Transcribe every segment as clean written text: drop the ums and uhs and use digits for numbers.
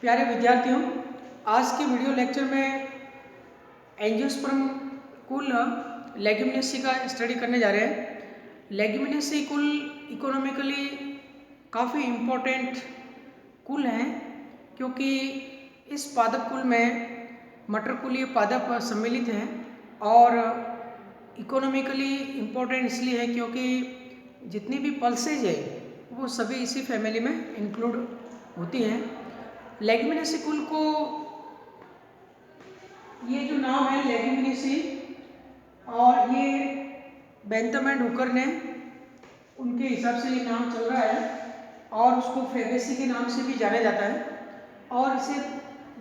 प्यारे विद्यार्थियों, आज के वीडियो लेक्चर में एंजियोस्पर्म कुल लेग्यूमिनेसी का स्टडी करने जा रहे हैं। लेग्यूमिनेसी कुल इकोनॉमिकली काफ़ी इम्पोर्टेंट कुल हैं, क्योंकि इस पादप कुल में मटर कुलीय पादप सम्मिलित हैं और इकोनॉमिकली इम्पोर्टेंट इसलिए है क्योंकि जितनी भी पल्सेज है वो सभी इसी फैमिली में इंक्लूड होती हैं। लेग्यूमिनेसी कुल को ये जो नाम है लेग्यूमिनेसी, और ये बेंथम एंड हुकर ने उनके हिसाब से ये नाम चल रहा है और उसको फेबेसी के नाम से भी जाना जाता है और इसे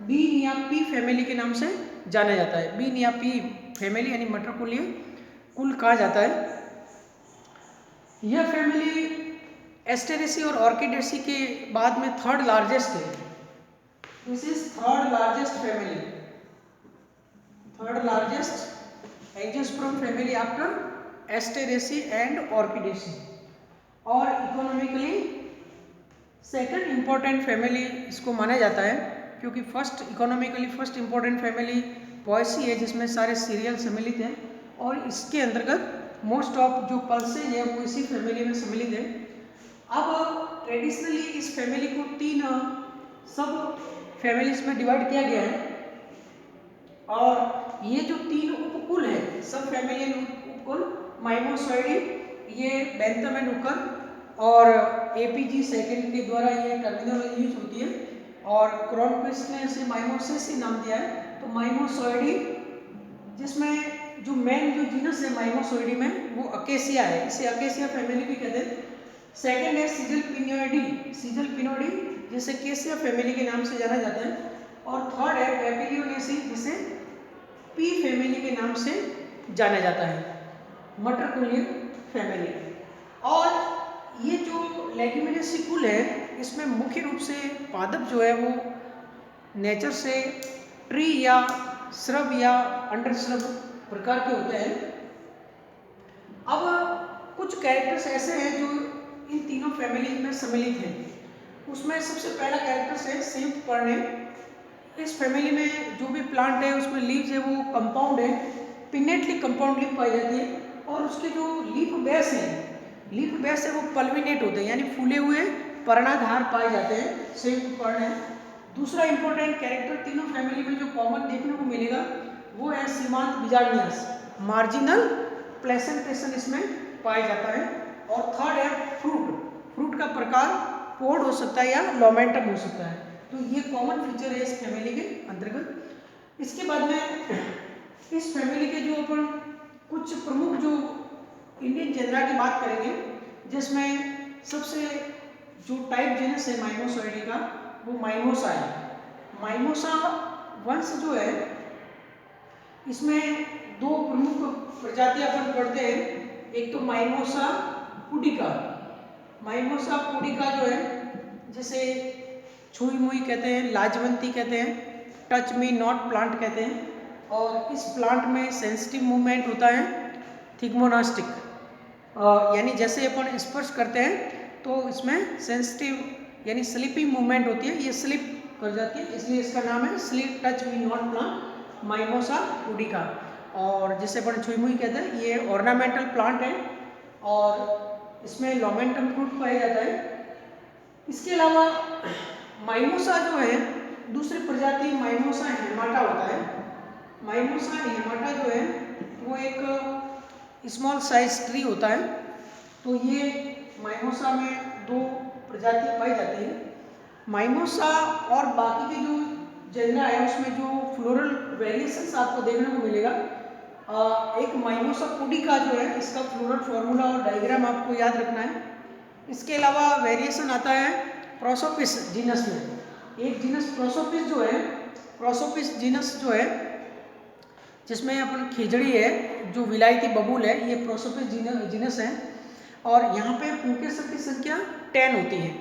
बीन या पी फैमिली के नाम से जाना जाता है। बीन या पी फैमिली यानी मटर कुलीय कुल कहा जाता है। यह फैमिली एस्टेरेसी और ऑर्किडेसी के बाद में थर्ड लार्जेस्ट है। This is third largest family, third largest angiosperm family after Asteraceae and orchidaceae, और इकोनॉमिकली सेकंड इंपॉर्टेंट फैमिली इसको माना जाता है, क्योंकि इकोनॉमिकली फर्स्ट इंपॉर्टेंट फैमिली पॉयसी है जिसमें सारे सीरियल सम्मिलित हैं और इसके अंतर्गत मोस्ट ऑफ जो पल्सेज है वो इसी फैमिली में सम्मिलित है। अब ट्रेडिशनली इस फैमिली को तीन सब फैमिलीज में डिवाइड किया गया है और ये जो तीन उपकुल है सब फैमिलियन उपकुल माइमोसॉइडी, ये बेंथम एंड हुकर और एपीजी सेकंड के द्वारा ये टर्मिनोलॉजी यूज होती है और क्रॉनक्विस्ट ने इसे माइमोसिस ही नाम दिया है। तो माइमोसॉइडी, जिसमें जो मेन जो जीनस है माइमोसॉइडी में वो अकेसिया है, इसे अकेसिया फैमिली भी कहते हैं। सेकंड है सीजल पिनोइडी जिसे केसिया फैमिली के नाम से जाना जाता है, और थर्ड है पेपिलियोनेसी जिसे पी फैमिली के नाम से जाना जाता है, मटर कुलीय फैमिली। और ये जो लेग्यूमिनेसी कुल है इसमें मुख्य रूप से पादप जो है वो नेचर से ट्री या श्रब या अंडर श्रब प्रकार के होते हैं। अब कुछ कैरेक्टर्स ऐसे हैं जो इन तीनों फैमिलीज में सम्मिलित हैं। उसमें सबसे पहला कैरेक्टर्स है संयुक्त पर्णय। इस फैमिली में जो भी प्लांट है उसमें लीव्स है वो कंपाउंड है, पिनेटली कंपाउंड लीफ पाई जाती है, और उसके जो लीफ बेस है वो पल्विनेट होते हैं यानी फूले हुए पर्णाधार पाए जाते हैं, संयुक्त पर्णय। दूसरा इंपॉर्टेंट कैरेक्टर तीनों फैमिली में जो कॉमन देखने को मिलेगा वो है सीमांत बीजाणुन्यास, मार्जिनल प्लेसेंटेशन इसमें पाया जाता है। और थर्ड है फ्रूट का प्रकार पोड हो सकता है या लोमेंटम हो सकता है। तो ये कॉमन फीचर है इस फैमिली के अंतर्गत। इसके बाद में इस फैमिली के जो अपन कुछ प्रमुख जो इंडियन जेनरा की बात करेंगे, जिसमें सबसे जो टाइप जीनस है माइमोसॉइडी का वो माइमोसा है। माइमोसा वंश जो है इसमें दो प्रमुख प्रजातियां अपन पढ़ते हैं। एक तो माइमोसा पुडिका जो है जिसे छुई मुई कहते हैं, लाजवंती कहते हैं, टच मी नॉट प्लांट कहते हैं, और इस प्लांट में सेंसिटिव मूवमेंट होता है थिग्मोनास्टिक, यानी जैसे अपन स्पर्श करते हैं तो इसमें सेंसिटिव यानी स्लिपी मूवमेंट होती है, ये स्लिप कर जाती है, इसलिए इसका नाम है sleep touch me not plant Mimosa pudica. और जिसे अपन छुई मुई कहते हैं, ये ऑर्नामेंटल प्लांट है और इसमें लोमेंटम फ्रूट पाया जाता है। इसके अलावा माइमोसा जो है दूसरी प्रजाति माइमोसा हेमाटा होता है। माइमोसा हेमाटा जो है वो एक स्मॉल साइज ट्री होता है। तो ये माइमोसा में दो प्रजातियां पाई जाती हैं। माइमोसा और बाकी के जो जेनरा है उसमें जो फ्लोरल वेरिएशंस आपको देखने को मिलेगा, एक माइमोसा पुडिका जो है इसका फ्लोरल फॉर्मूला और डायग्राम आपको याद रखना है। इसके अलावा वेरिएशन आता है प्रोसोपिस जीनस में। एक जीनस प्रोसोपिस जीनस जो है जिसमें अपन खिजड़ी है जो विलायती बबूल है, ये प्रोसोपिस जीनस है और यहाँ पे पुंकेसर की संख्या 10 होती है।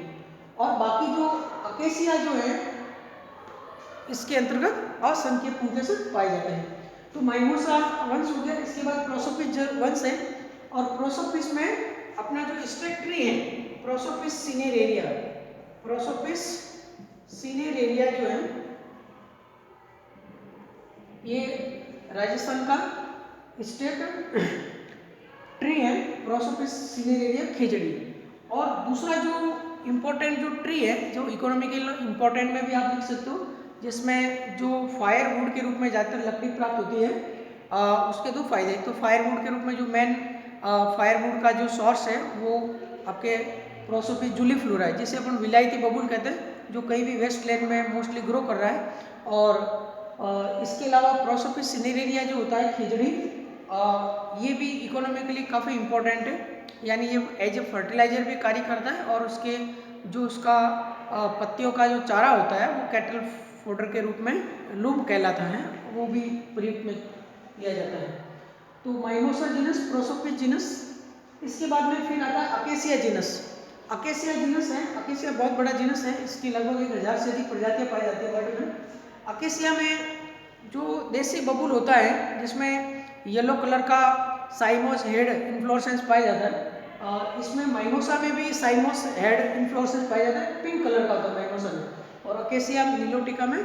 और बाकी जो अकेसिया जो है इसके अंतर्गत असंख्य पुंकेसर पाए जाते हैं। तो माइमोसा वंश हो गया। इसके बाद प्रोसोपिस वंश है, और प्रोसोपिस में अपना जो स्टेक ट्री है प्रोसोपिस सिनेरेरिया, प्रोसोपिस सिनेरेरिया जो है ये राजस्थान का स्टेट ट्री है, प्रोसोपिस सिनेरेरिया खिजड़ी। और दूसरा जो इम्पोर्टेंट जो ट्री है, जो इकोनॉमिकल इम्पोर्टेंट में भी आप लिख सकते हो, जिसमें जो फायरवुड के रूप में ज़्यादातर लकड़ी प्राप्त होती है, उसके दो फायदे। तो फायरवुड के रूप में जो मेन फायरवुड का जो सोर्स है वो आपके प्रोसोपिस जूलीफ्लोरा है, जिसे अपन विलायती बबूल कहते हैं, जो कहीं भी वेस्टलैंड में मोस्टली ग्रो कर रहा है। और इसके अलावा प्रोसोपिस सिनेरेरिया जो होता है खिजड़ी, ये भी इकोनॉमिकली काफ़ी इम्पोर्टेंट है, यानी ये एज ए फर्टिलाइजर भी कार्य करता है, और उसके जो उसका पत्तियों का जो चारा होता है वो कैटल फोडर के रूप में लूम कहलाता है, वो भी प्रयोग में लिया जाता है। तो माइमोसा जीनस, प्रोसोपिस जीनस। इसके बाद में फिर आता है अकेसिया जीनस। अकेसिया जीनस है, अकेसिया बहुत बड़ा जीनस है, इसकी लगभग 1000 से अधिक प्रजातियाँ पाई जाती है वर्ल्ड में। अकेसिया में जो देसी बबूल होता है, जिसमें येलो कलर का साइमोस हेड इन्फ्लोरेसेंस पाया जाता है, इसमें माइमोसा में भी साइमोस हेड इन्फ्लोरेसेंस पाया जाता है, पिंक कलर का होता है माइमोसा में, और अकेसिया निलोटिका में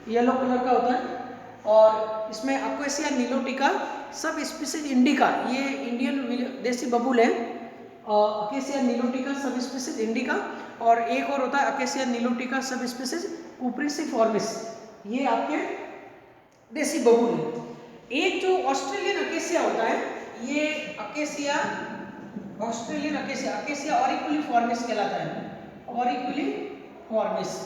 येलो कलर का होता है। और इसमें अकेसिया निलोटिका सब स्पीसीज इंडिका, ये इंडियन देसी बबूल है, अकेसिया निलोटिका सब स्पीसीज इंडिका। और एक और होता है अकेसिया निलोटिका सब स्पीसीज कुप्रिसिफॉर्मिस, ये आपके देसी बबूल है। एक जो ऑस्ट्रेलियन अकेसिया होता है, ये अकेसिया ऑस्ट्रेलियन अकेसिया, अकेसिया ऑरिकुलिफॉर्मिस कहलाता है, ऑरिकुलिफॉर्मिस,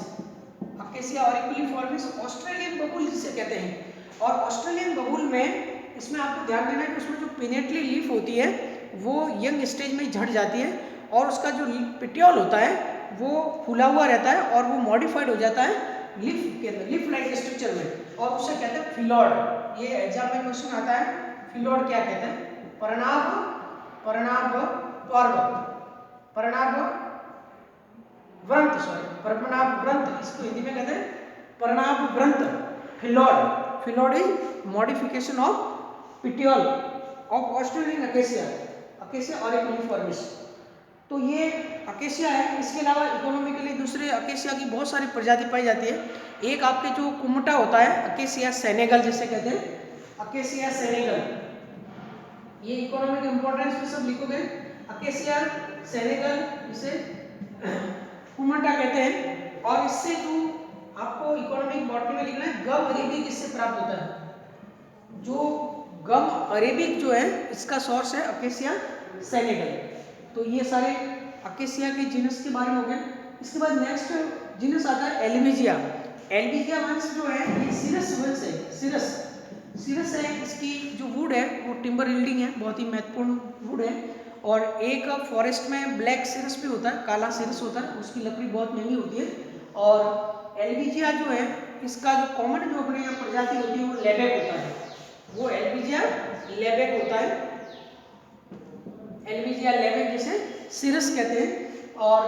अकेसिया ऑरिकुलिफॉर्मिस ऑस्ट्रेलियन बबूल जिसे कहते हैं। और ऑस्ट्रेलियन बबूल में इसमें आपको ध्यान देना है कि उसमें जो पिनेटली लीफ होती है वो यंग स्टेज में झड़ जाती है, और उसका जो पेटियोल होता है वो फूला हुआ रहता है, और वो मॉडिफाइड हो जाता है लीफ के अंदर, लीफ लाइक स्ट्रक्चर में, और उसे कहते हैं फिलॉड। ये एग्जाम में क्वेश्चन आता है, फिलॉड क्या कहते हैं? परिणाम परिणाम पर्व, परिणाम व्रंत, सॉरी परिणाम व्रंत, इसको हिंदी में कहते हैं परिणाम व्रंत, phyllode. Phyllode is modification of petiole of Australian acacia, Acacia auriculiformis. तो ये अकेसिया है। इसके अलावा इकोनॉमिकली दूसरे अकेसिया की बहुत सारी प्रजाति पाई जाती है। एक आपके जो कुमटा होता है अकेसिया सेनेगल जिसे कहते हैं, अकेसिया सेनेगल, ये इकोनॉमिक इंपॉर्टेंस पे सब लिखोगे, अकेसिया सेनेगल इसे कुमटा कहते हैं। और इससे जो आपको इकोनॉमिक बॉटनी में लिखना है, गम अरेबिक इससे प्राप्त होता है। जो गम अरेबिक जो है इसका सोर्स है अकेसिया सेनेगल। तो ये सारे अकेसिया के जीनस के बारे में हो गए। इसके बाद नेक्स्ट जीनस आता है एल्बिजिया। एल्बिजिया वंश जो है ये सिरस वंश है, सिरस है। इसकी जो वुड है वो टिम्बर यील्डिंग है, बहुत ही महत्वपूर्ण वुड है। और एक फॉरेस्ट में ब्लैक सिरस भी होता है, काला सिरस होता है, उसकी लकड़ी बहुत महंगी होती है। और एल्बिजिया जो है इसका जो कॉमन जो अपने यहाँ प्रजाति होती है वो लेबेक होता है, वो एल्बिजिया लेबेक होता है, एल्बिजिया लेबेक जिसे सिरस कहते हैं। और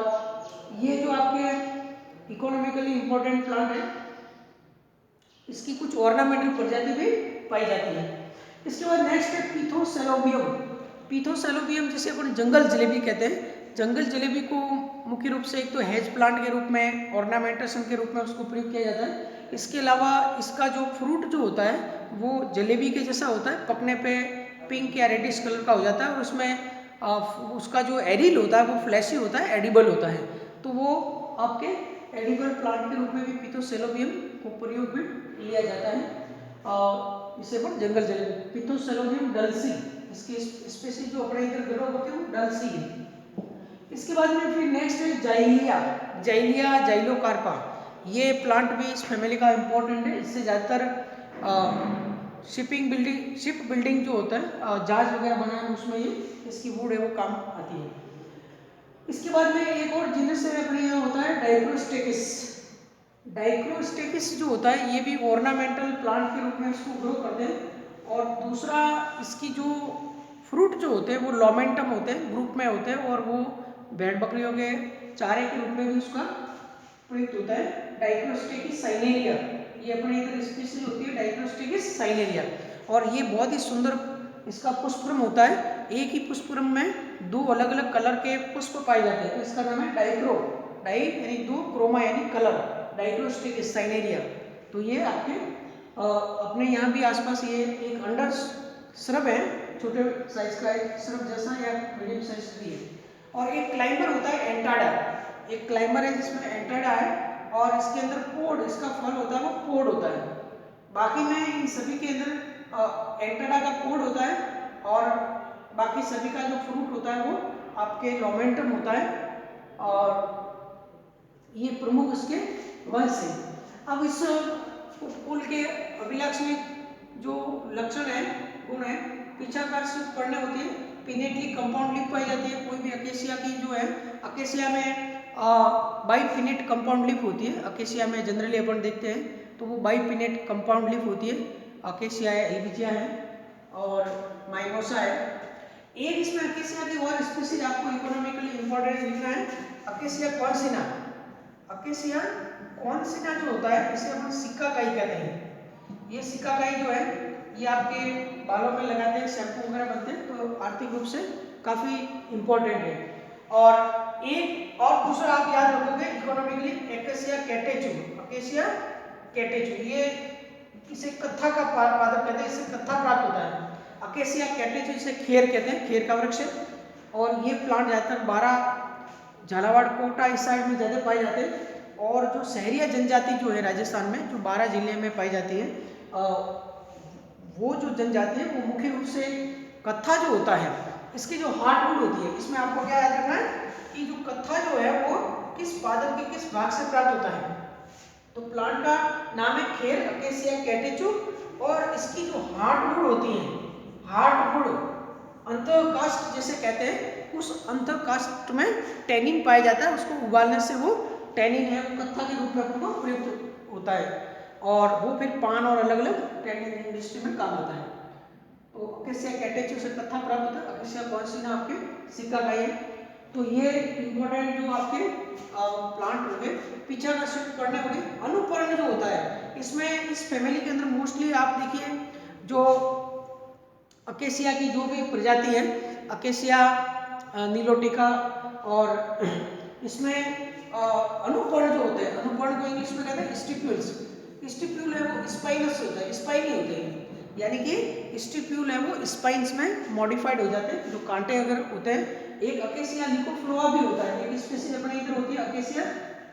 ये जो आपके इकोनॉमिकली इंपॉर्टेंट प्लांट है, इसकी कुछ ऑर्नामेंटल प्रजाति भी पाई जाती है। इसके बाद नेक्स्ट है पीथोसेलोबियम। पीथोसेलोबियम जिसे अपन जंगल जलेबी कहते हैं। जंगल जलेबी को मुख्य रूप से एक तो हेज प्लांट के रूप में, ऑर्नामेंटेशन के रूप में उसको प्रयोग किया जाता है। इसके अलावा इसका जो फ्रूट जो होता है वो जलेबी के जैसा होता है, पकने पे पिंक या रेडिश कलर का हो जाता है, और उसमें उसका जो एरिल होता है वो फ्लैशी होता है, एडिबल होता है। तो वो आपके एडिबल प्लांट के रूप में भी पीथोसेलोबियम को प्रयोग में लिया जाता है। इसे पर जंगल जलेबी, पीथोसेलोबियम डल्सी, इसकी स्पीशीज जो अपने इधर ग्रो होते हैं वो डल्सी है। इसके बाद में फिर नेक्स्ट है जाइलिया, जाइलिया जाइलोकार्पा। ये प्लांट भी इस फैमिली का इम्पोर्टेंट है। इससे ज़्यादातर शिप बिल्डिंग जो होता है, जहाज वगैरह बनाने उसमें ये इसकी वुड है वो काम आती है। इसके बाद में एक और जीनस है अपने यहाँ होता है डाइक्रोस्टेकिस। डाइक्रोस्टेकिस जो होता है ये भी ऑर्नामेंटल प्लांट के रूप में इसको ग्रो करते हैं। और दूसरा इसकी जो फ्रूट जो होते हैं वो लोमेंटम होते हैं, ग्रुप में होते हैं, और वो भेड़ बकरियों के चारे के रूप में भी उसका प्रयुक्त होता है। डाइक्रोस्टेकिस साइनेरिया, ये अपने इधर स्पीशीज होती है डाइक्रोस्टेकिस साइनेरिया। और ये बहुत ही सुंदर इसका पुष्पक्रम होता है, एक ही पुष्पक्रम में दो अलग अलग कलर के पुष्प पाए जाते हैं, तो इसका नाम है डाइक्रो, डाई यानी दो, क्रोमा यानी कलर, डाइक्रोस्टिक साइनेरिया। तो ये आपके अपने यहाँ भी आसपास ये एक अंडर श्रब है, छोटे साइज का एक श्रब जैसा या मीडियम साइज भी है। और एक क्लाइंबर होता है एंटाडा, एक क्लाइंबर है जिसमें एंटाडा है और इसके अंदर पोड, इसका फल होता है वो पोड होता है। बाकी में इन सभी के अंदर एंटाडा का पोड होता है और बाकी सभी का जो फ्रूट होता है वो आपके लोमेंटम होता है और ये प्रमुख इसके वंश है। अब इस फूल के अभिलाक्षणिक जो लक्षण है, गुण है, पीछाकार से पड़ने होती है, पिनेटली कंपाउंड लीफ पाई जाती है। कोई भी अकेसिया की जो है, अकेसिया में बाइपिनेट कंपाउंड लीफ होती है। अकेसिया में जनरली अपन देखते हैं तो वो बाइपिनेट कंपाउंड लीफ होती है। अकेसिया है, एल्बिजिया है और माइमोसा है। एक इसमें अकेसिया की और स्पीशीज आपको इकोनॉमिकली इंपॉर्टेंट लिखना है, अकेसिया कॉन्सिना। अकेसिया कॉन्सिना जो होता है इसे हम सिक्काकाई कहते हैं। ये सिक्काकाई जो है ये आपके बालों में लगाते हैं, शैम्पू वगैरह बनते हैं, तो आर्थिक रूप से काफ़ी इम्पोर्टेंट है। और एक और दूसरा आप याद रखोगे economically, acacia catechu. Acacia catechu ये इसे कत्था का पादप कहते हैं, इससे कत्था प्राप्त होता है। अकेसिया कैटेचू इसे खेर कहते हैं, खेर का वृक्ष है। और ये प्लांट ज़्यादातर बारा, झालावाड़, कोटा इस साइड में ज़्यादा पाए जाते हैं। और जो शहरिया जनजाति जो है राजस्थान में, जो 12 जिले में पाई जाती है, वो जो जनजाति है वो मुख्य रूप से कत्था जो होता है, इसकी जो हार्डवुड होती है, इसमें आपको क्या याद रखना है कि जो कत्था जो है वो किस पादप के किस भाग से प्राप्त होता है। तो प्लांट का नाम है खेर, अकेसिया कैटेचू। और इसकी जो हार्डवुड होती है, हार्डवुड अंतःकाष्ठ जिसे कहते हैं, उस अंतःकाष्ठ में टैनिन पाया जाता है। उसको उबालने से वो टैनिन है वो कत्था के रूप में अपन को प्रयुक्त होता है और वो फिर पान और अलग अलग टैनिन इंडस्ट्री में काम आता है। तो अकेसिया कैटेचू से कत्था प्राप्त होता है, अकेसिया कॉन्सिना आपके सिक्काकाई है। तो ये इंपॉर्टेंट जो आपके प्लांट हो गए, पीछा का शिफ्ट करने होंगे। अनुपर्ण जो होता है इसमें, इस फैमिली के अंदर मोस्टली आप देखिए जो अकेसिया की जो भी प्रजाति है, अकेसिया नीलोटिका, और इसमें अनुपर्ण जो होते हैं, अनुपर्ण को इंग्लिश में कहते हैं स्टिप्यूल्स। स्टिप्यूल है वो स्पाइनस होता है, स्पाइनी होते हैं, यानी कि स्टिप्यूल है वो स्पाइन्स में मॉडिफाइड हो जाते हैं, जो कांटे अगर होते हैं। एक अकेसिया ल्यूकोफ्लोआ भी होता है, एक स्पीशीज अपने इधर होती है अकेसिया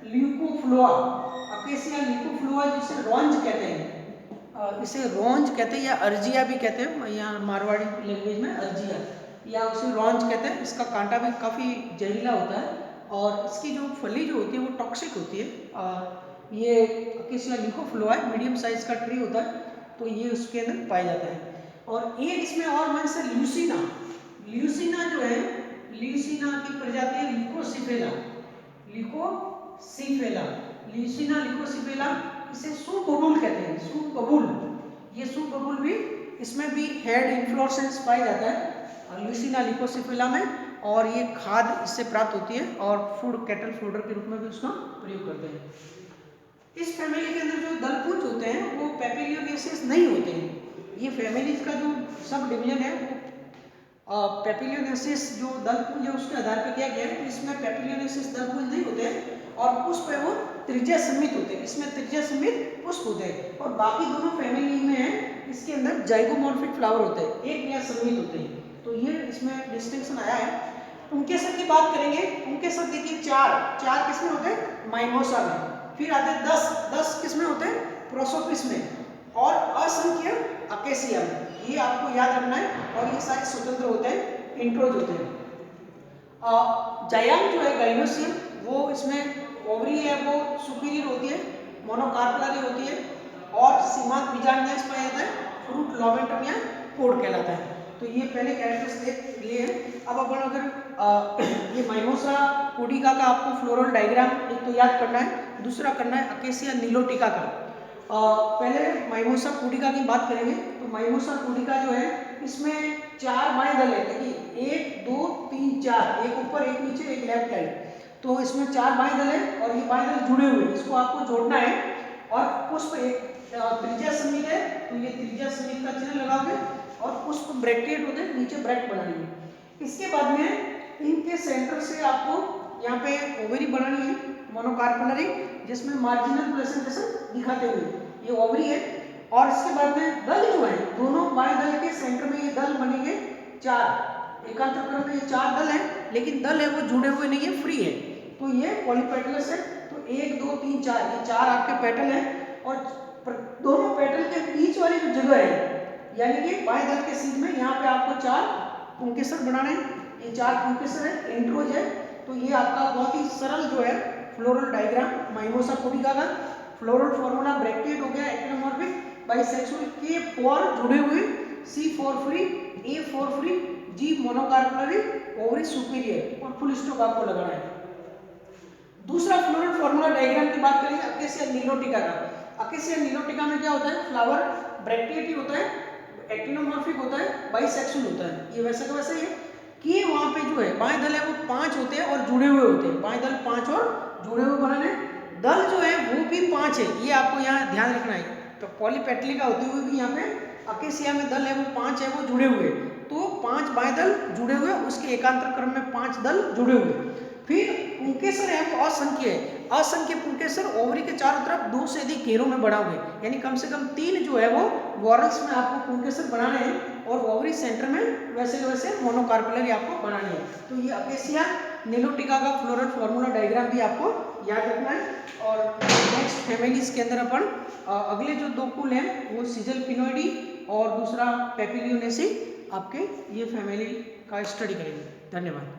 ल्यूकोफ्लोआ। अकेसिया ल्यूकोफ्लोआ जिसे रोंज कहते हैं, इसे रोंज कहते हैं या अर्जिया भी कहते हैं, यहाँ मारवाड़ी लैंग्वेज में अर्जिया या उसे रोंज कहते हैं। इसका कांटा भी काफ़ी जहरीला होता है और इसकी जो फली जो होती है वो टॉक्सिक होती है। ये अकेसिया ल्यूकोफ्लोआ मीडियम साइज का ट्री होता है, तो ये उसके अंदर पाया जाता है। और एक इसमें और वंश है ल्यूसिना। ल्यूसिना जो है, ल्यूसिना की प्रजाति है लिकोसिफेला। लिकोसिफेला, ल्यूसिना लिकोसिफेला, इसे सूप-बबूल कहते हैं, सूप-बबूल। ये सूप-बबूल भी, इसमें भी हेड इन्फ्लोरेसेंस पाया जाता है ल्यूसिना लिकोसिफेला में, और ये खाद इससे प्राप्त होती है और फूड, कैटल फूडर के रूप में भी उसका प्रयोग करते हैं। इस फैमिली के अंदर जो दलपुंज होते हैं वो पेपिलियोनेसिस नहीं होते हैं। ये फैमिलीज का जो सब डिवीजन है वो पेपिलियोनेसिस जो दलपुंज है उसके आधार पर किया गया है। तो इसमें पेपिलियोनेसिस दलपुंज नहीं होते हैं और पुष्प है वो त्रिज्या समित होते हैं, इसमें त्रिज्या समित पुष्प होते हैं। और बाकी दोनों फैमिली में है इसके अंदर जाइगोमॉर्फिक फ्लावर होते हैं, एक या समित होते हैं। तो ये इसमें डिस्टिंक्शन आया है। उनके सब की बात करेंगे, उनके सब देखिए चार किसमें होते हैं, माइमोसा में। फिर आते हैं 10 किसमें होते हैं, प्रोसोपिस में, और असंख्य अकेसिया में। ये आपको याद रखना है और ये सारे स्वतंत्र होते हैं, इंट्रोज होते हैं। जायांग जो है गाइनोसियम, वो इसमें ओवरी है वो सुपीरियर होती है, मोनोकार्पलरी होती है, और सीमांत बीजांड पाया जाता है, फ्रूट लोमेंटम या पोड कहलाता है। तो ये पहले कैरेक्टर्स देख लिए हैं। अब अपन अगर ये माइमोसा पुडिका का आपको फ्लोरल डायग्राम एक तो याद करना है, दूसरा करना है अकेसिया नीलोटिका का। पहले माइमोसा पुडिका की बात करेंगे। तो माइमोसा पुडिका जो है इसमें 4 बाएं दल है, देखिए 1 2 3 4, एक ऊपर एक नीचे एक लेफ्ट राइट। तो इसमें 4 बाएं दल है और ये बाएं दल जुड़े हुए हैं, इसको आपको जोड़ना है। और पुष्प एक त्रिज्या समित है, तो ये त्रिज्या समित का चिन्ह लगाओगे और पुष्प ब्रैकेट होते हैं, नीचे ब्रैकेट बनाएंगे। इसके बाद में इनके सेंटर से आपको यहाँ पे ओवरी बनानी है मोनोकार्पलरी, जिसमें मार्जिनल प्रेजेंटेशन दिखाते हुए ये ओवरी है। और इसके बाद में दल जो है, दोनों बाएं दल के सेंटर में ये दल बनेंगे 4, एकांतर क्रम में ये 4 दल है, लेकिन दल है वो जुड़े हुए नहीं है, फ्री है। तो ये पॉलीपेटलस है। तो 1 2 3 4 ये 4 आपके पेटल हैं, और दोनों पेटल के बीच वाली जो जगह है, यानी कि बाएं दल के सीध में, यहाँ पे आपको 4 पुंकेसर बनाने हैं। ये 4 पुंकेसर है, इंट्रोज है। तो ये आपका बहुत ही सरल जो है फ्लोरल डायग्राम माइमोसा पुडिका का फ्लोरल फॉर्मूला ब्रैकेट हो गया एक्टिनोमॉर्फिक बाइसेक्सुअल, के फॉर जुड़े हुए, C four free, A four free, G monocarpellary, ovary superior, और फुल स्टॉप आपको लगाना है। दूसरा फ्लोरल फॉर्मूला डायग्राम की बात करेंगे अकेसिया नीलोटिका का। अकेसिया नीलोटिका में क्या होता है, फ्लावर ब्रैकेट ही होता है, एक्टिनोमॉर्फिक होता है, बाइसेक्सुअल होता है। ये वैसे का वैसे ही है कि वहाँ पे जो है बाएं दल है वो 5 होते हैं और जुड़े हुए होते हैं, बाएं दल 5 और जुड़े हुए बनाने, दल जो है वो भी 5 है, ये आपको यहाँ ध्यान रखना है। तो पॉलीपेटलिका होते हुए भी यहाँ पे अकेसिया में दल है वो 5 है, वो जुड़े हुए, तो 5 बाएं दल जुड़े हुए, उसके एकांतर क्रम में 5 दल जुड़े हुए। फिर पुंकेसर है वो असंख्य है, असंख्य पुंकेसर ओवरी के चारों तरफ 2 से अधिक घेरों में बना हुए, यानी कम से कम 3 जो है वो वॉरल्स में आपको पुंकेसर बनाने हैं, और ओवरी सेंटर में वैसे वैसे मोनोकार्पुलरी आपको बनानी है। तो ये अकेसिया नीलोटिका का फ्लोरल फॉर्मूला डायग्राम भी आपको याद रखना है। और नेक्स्ट फैमिलीज के अंदर अपन अगले जो 2 कुल हैं वो सिजल पिनोइडी और दूसरा पेपिलियोनेसी आपके ये फैमिली का स्टडी करेंगे। धन्यवाद।